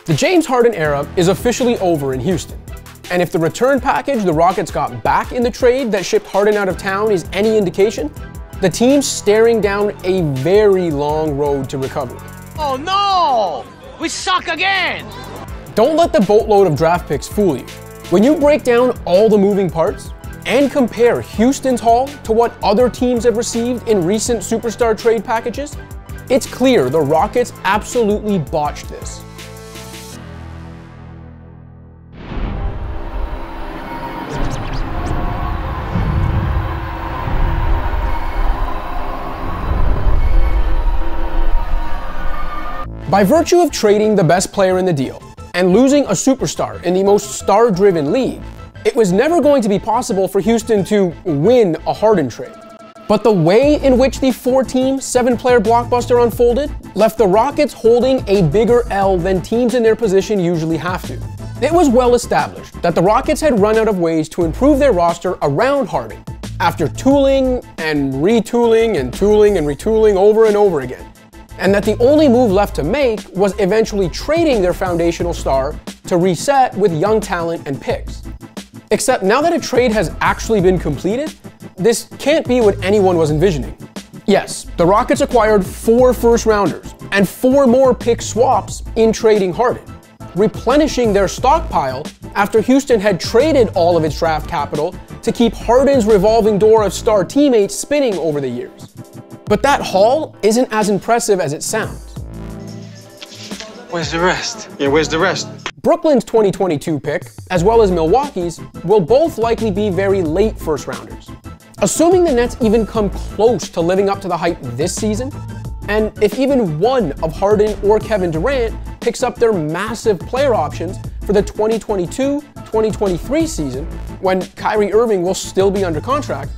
The James Harden era is officially over in Houston. And if the return package the Rockets got back in the trade that shipped Harden out of town is any indication, the team's staring down a very long road to recovery. Oh no! We suck again! Don't let the boatload of draft picks fool you. When you break down all the moving parts and compare Houston's haul to what other teams have received in recent superstar trade packages, it's clear the Rockets absolutely botched this. By virtue of trading the best player in the deal and losing a superstar in the most star-driven league, it was never going to be possible for Houston to win a Harden trade. But the way in which the 4-team, 7-player blockbuster unfolded left the Rockets holding a bigger L than teams in their position usually have to. It was well established that the Rockets had run out of ways to improve their roster around Harden after tooling and retooling and tooling and retooling over and over again, and that the only move left to make was eventually trading their foundational star to reset with young talent and picks. Except now that a trade has actually been completed, this can't be what anyone was envisioning. Yes, the Rockets acquired 4 first-rounders and 4 more pick swaps in trading Harden, replenishing their stockpile after Houston had traded all of its draft capital to keep Harden's revolving door of star teammates spinning over the years. But that haul isn't as impressive as it sounds. Where's the rest? Yeah, where's the rest? Brooklyn's 2022 pick, as well as Milwaukee's, will both likely be very late first-rounders. Assuming the Nets even come close to living up to the hype this season, and if even one of Harden or Kevin Durant picks up their massive player options for the 2022-2023 season, when Kyrie Irving will still be under contract,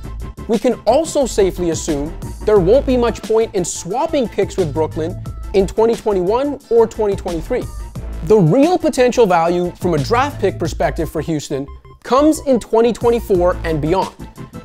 we can also safely assume there won't be much point in swapping picks with Brooklyn in 2021 or 2023. The real potential value from a draft pick perspective for Houston comes in 2024 and beyond,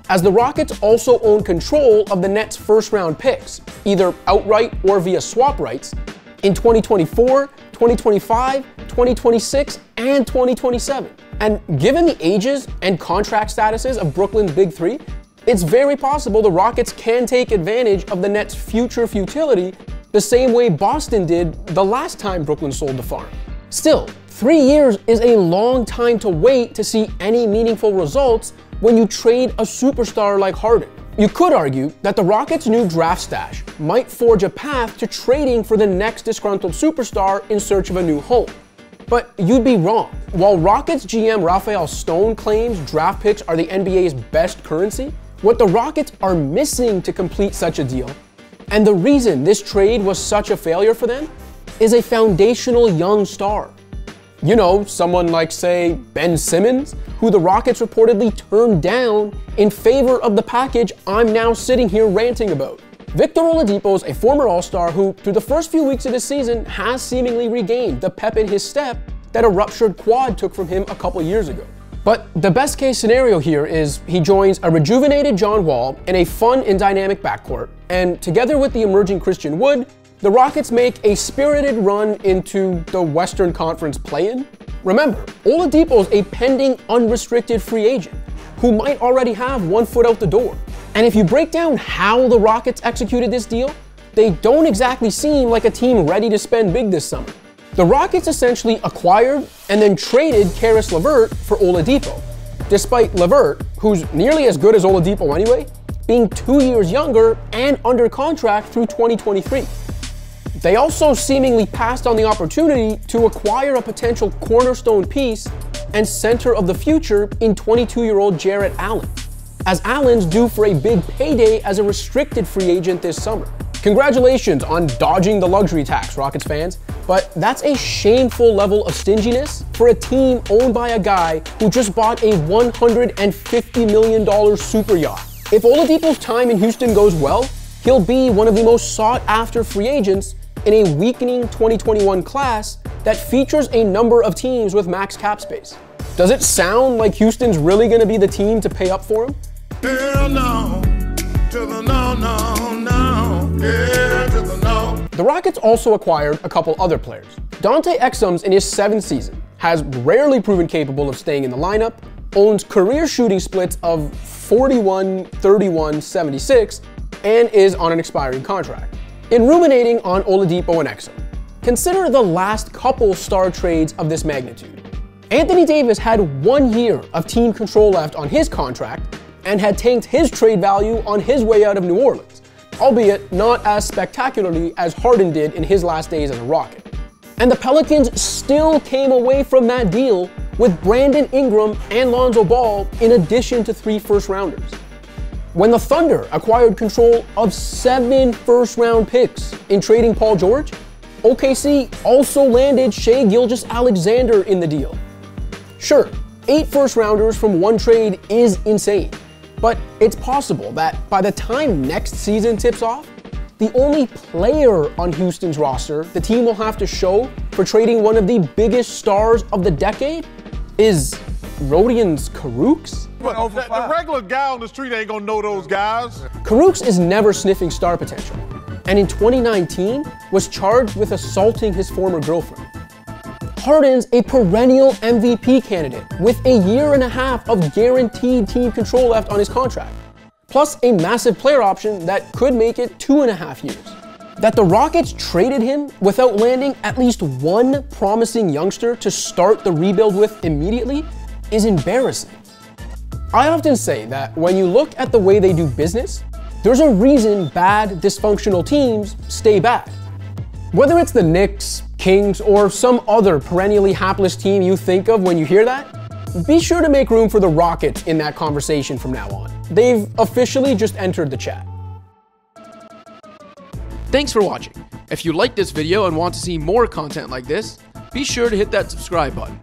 as the Rockets also own control of the Nets' first-round picks, either outright or via swap rights, in 2024, 2025, 2026, and 2027. And given the ages and contract statuses of Brooklyn's Big Three, it's very possible the Rockets can take advantage of the Nets' future futility the same way Boston did the last time Brooklyn sold the farm. Still, 3 years is a long time to wait to see any meaningful results when you trade a superstar like Harden. You could argue that the Rockets' new draft stash might forge a path to trading for the next disgruntled superstar in search of a new home. But you'd be wrong. While Rockets GM Rafael Stone claims draft picks are the NBA's best currency, what the Rockets are missing to complete such a deal, and the reason this trade was such a failure for them, is a foundational young star. You know, someone like, say, Ben Simmons, who the Rockets reportedly turned down in favor of the package I'm now sitting here ranting about. Victor Oladipo is a former All-Star who, through the first few weeks of this season, has seemingly regained the pep in his step that a ruptured quad took from him a couple years ago. But the best case scenario here is he joins a rejuvenated John Wall in a fun and dynamic backcourt, and together with the emerging Christian Wood, the Rockets make a spirited run into the Western Conference play-in. Remember, Oladipo is a pending unrestricted free agent who might already have one foot out the door. And if you break down how the Rockets executed this deal, they don't exactly seem like a team ready to spend big this summer. The Rockets essentially acquired and then traded Caris LeVert for Oladipo, despite LeVert, who's nearly as good as Oladipo anyway, being 2 years younger and under contract through 2023. They also seemingly passed on the opportunity to acquire a potential cornerstone piece and center of the future in 22-year-old Jarrett Allen, as Allen's due for a big payday as a restricted free agent this summer. Congratulations on dodging the luxury tax, Rockets fans, but that's a shameful level of stinginess for a team owned by a guy who just bought a $150 million super yacht. If Oladipo's time in Houston goes well, he'll be one of the most sought-after free agents in a weakening 2021 class that features a number of teams with max cap space. Does it sound like Houston's really going to be the team to pay up for him? Hell no, to the no, no, no, yeah, to the no. The Rockets also acquired a couple other players. Dante Exum's in his 7th season has rarely proven capable of staying in the lineup, owns career shooting splits of 41, 31, 76, and is on an expiring contract. In ruminating on Oladipo and Exum, consider the last couple star trades of this magnitude. Anthony Davis had 1 year of team control left on his contract and had tanked his trade value on his way out of New Orleans, albeit not as spectacularly as Harden did in his last days as a Rocket. And the Pelicans still came away from that deal with Brandon Ingram and Lonzo Ball in addition to 3 first-rounders. When the Thunder acquired control of 7 first-round picks in trading Paul George, OKC also landed Shai Gilgeous-Alexander in the deal. Sure, 8 first-rounders from one trade is insane, but it's possible that by the time next season tips off, the only player on Houston's roster the team will have to show for trading one of the biggest stars of the decade is Rodions Kurucs? The regular guy on the street ain't gonna know those guys. Kurucs is never sniffing star potential, and in 2019 was charged with assaulting his former girlfriend. Harden's a perennial MVP candidate with a 1.5 years of guaranteed team control left on his contract, plus a massive player option that could make it 2.5 years. That the Rockets traded him without landing at least one promising youngster to start the rebuild with immediately is embarrassing. I often say that when you look at the way they do business, there's a reason bad, dysfunctional teams stay bad. Whether it's the Knicks, Kings, or some other perennially hapless team you think of when you hear that, be sure to make room for the Rockets in that conversation from now on. They've officially just entered the chat. Thanks for watching. If you liked this video and want to see more content like this, be sure to hit that subscribe button.